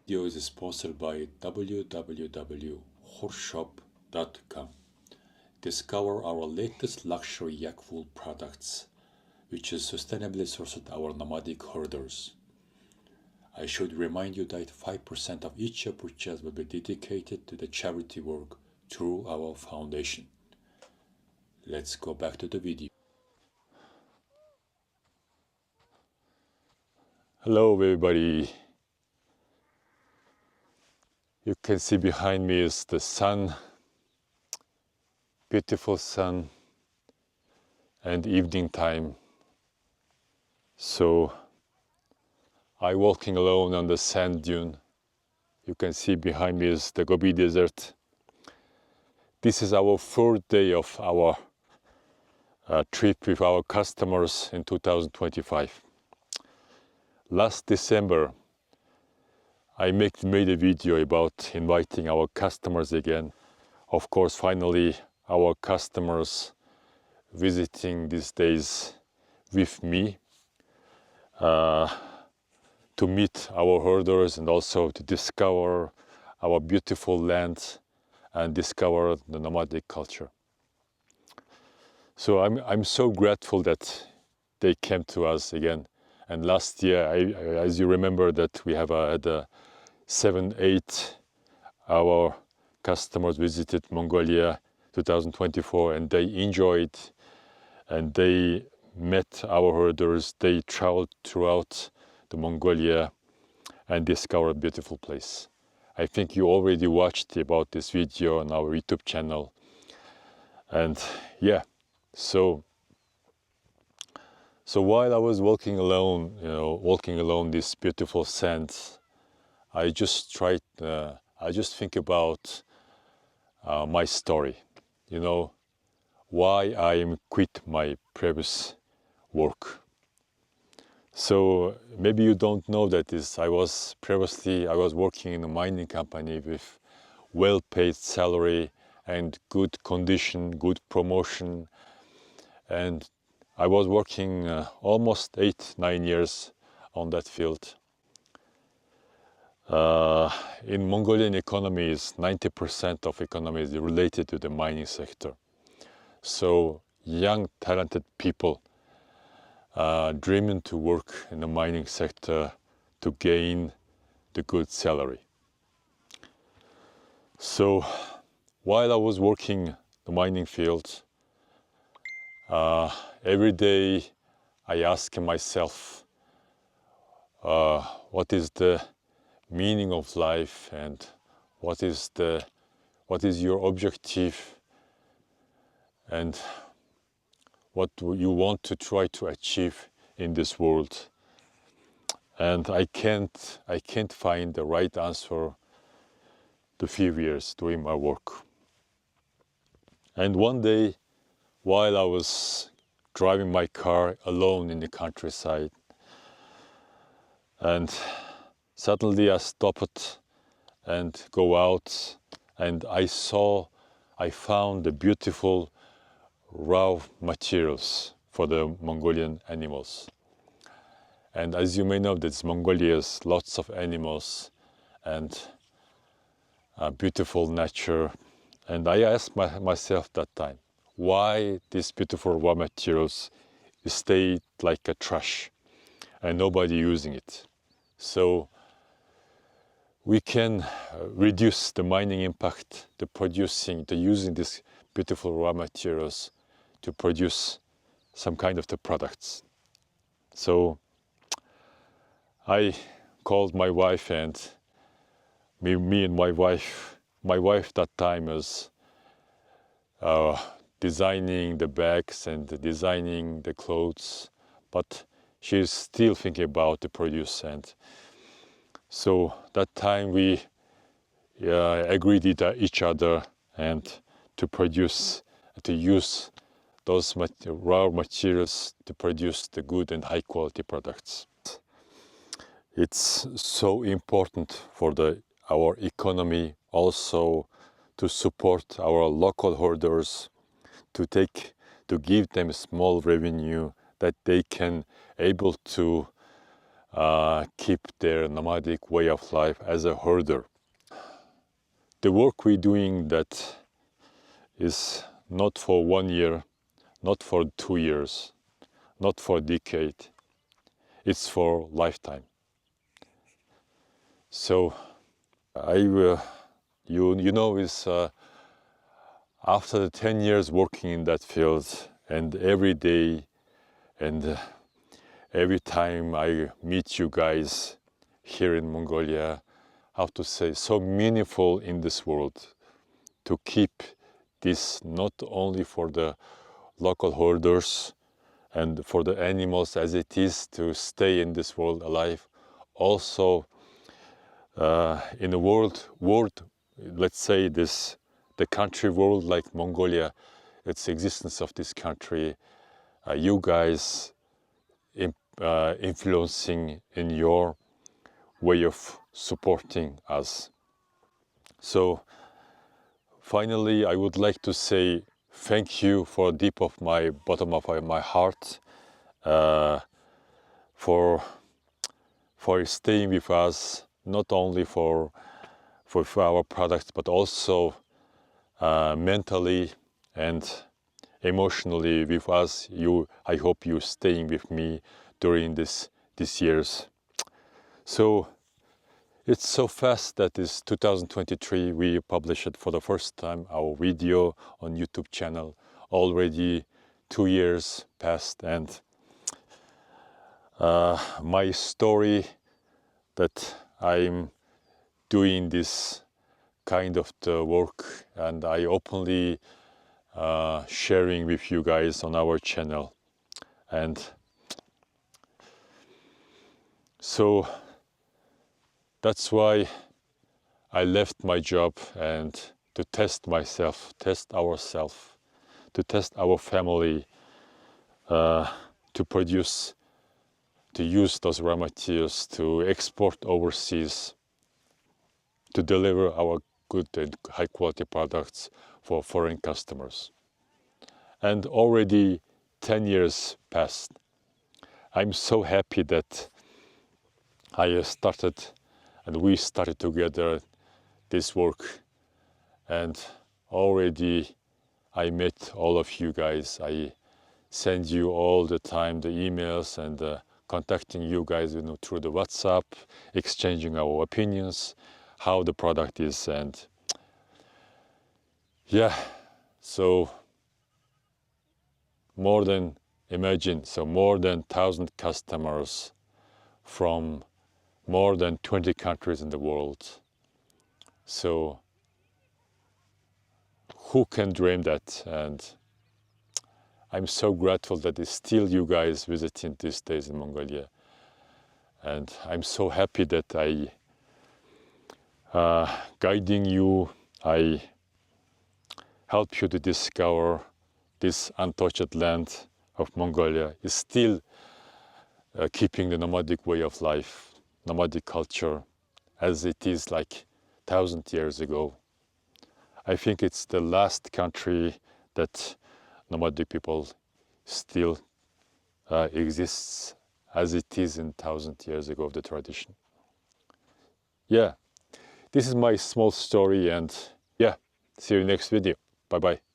Video is sponsored by www.horseshop.com. Discover our latest luxury yak wool products, which is sustainably sourced our nomadic herders. I should remind you that 5% of each purchase will be dedicated to the charity work through our foundation. Let's go back to the video. Hello everybody. You can see behind me is the sun, beautiful sun, and evening time. So I'm walking alone on the sand dune. You can see behind me is the Gobi Desert. This is our third day of our trip with our customers in 2025. Last December, I made a video about inviting our customers again. Of course, finally, our customers visiting these days with me to meet our herders and also to discover our beautiful land and discover the nomadic culture. So I'm so grateful that they came to us again. And last year, as you remember, that we have had 7-8 our customers visited Mongolia 2024, and they enjoyed and they met our herders. They traveled throughout the Mongolia and discovered a beautiful place. I think you already watched about this video on our YouTube channel. And yeah, so while I was walking alone this beautiful sand, I just think about my story, why I quit my previous work. So maybe you don't know that I was working in a mining company with well-paid salary and good condition, good promotion, and I was working almost 8-9 years on that field. In Mongolian economy, 90% of economy is related to the mining sector. So young, talented people dreaming to work in the mining sector to gain the good salary. So while I was working the mining field, every day I ask myself, what is the meaning of life and what is your objective and what you want to try to achieve in this world. And I can't find the right answer the few years doing my work. And one day, while I was driving my car alone in the countryside, and suddenly I stopped and go out, and I found the beautiful raw materials for the Mongolian animals. And as you may know, that Mongolia has lots of animals and beautiful nature. And I asked myself that time, why these beautiful raw materials stay like a trash and nobody using it? So we can reduce the mining impact, using these beautiful raw materials to produce some kind of the products. So I called my wife, and me and my wife that time was designing the bags and designing the clothes, but she's still thinking about the produce. And so that time we agreed with each other and to use those raw materials to produce the good and high quality products. It's so important for our economy also to support our local herders, to give them small revenue that they can able to keep their nomadic way of life as a herder. The work we're doing that is not for 1 year, not for 2 years, not for a decade. It's for lifetime. So you know, is after the 10 years working in that field, and every day and every time I meet you guys here in Mongolia, how to say, so meaningful in this world to keep this not only for the local herders and for the animals as it is to stay in this world alive, also in a world, let's say this, the country world like Mongolia, its existence of this country, you guys influencing in your way of supporting us. So finally, I would like to say thank you for deep of my bottom of my heart for staying with us, not only for our products, but also mentally and emotionally with us. I hope you staying with me during these years. So it's so fast that this 2023 we published for the first time our video on YouTube channel. Already 2 years passed, and my story that I'm doing this kind of the work, and I openly sharing with you guys on our channel. And so that's why I left my job and to test myself, test ourselves, to test our family, to produce, to use those raw materials to export overseas, to deliver our good and high quality products for foreign customers. And already 10 years passed. I'm so happy that I started and we started together this work, and already I met all of you guys. I send you all the time the emails and contacting you guys, you know, through the WhatsApp, exchanging our opinions, how the product is, and yeah, so more than imagine, so more than 1,000 customers from more than 20 countries in the world. So who can dream that? And I'm so grateful that it's still you guys visiting these days in Mongolia. And I'm so happy that I guiding you, I help you to discover this untouched land of Mongolia is still keeping the nomadic way of life, nomadic culture, as it is like 1,000 years ago. I think it's the last country that nomadic people still exists as it is in 1,000 years ago of the tradition. Yeah, this is my small story, and yeah, see you next video. Bye-bye.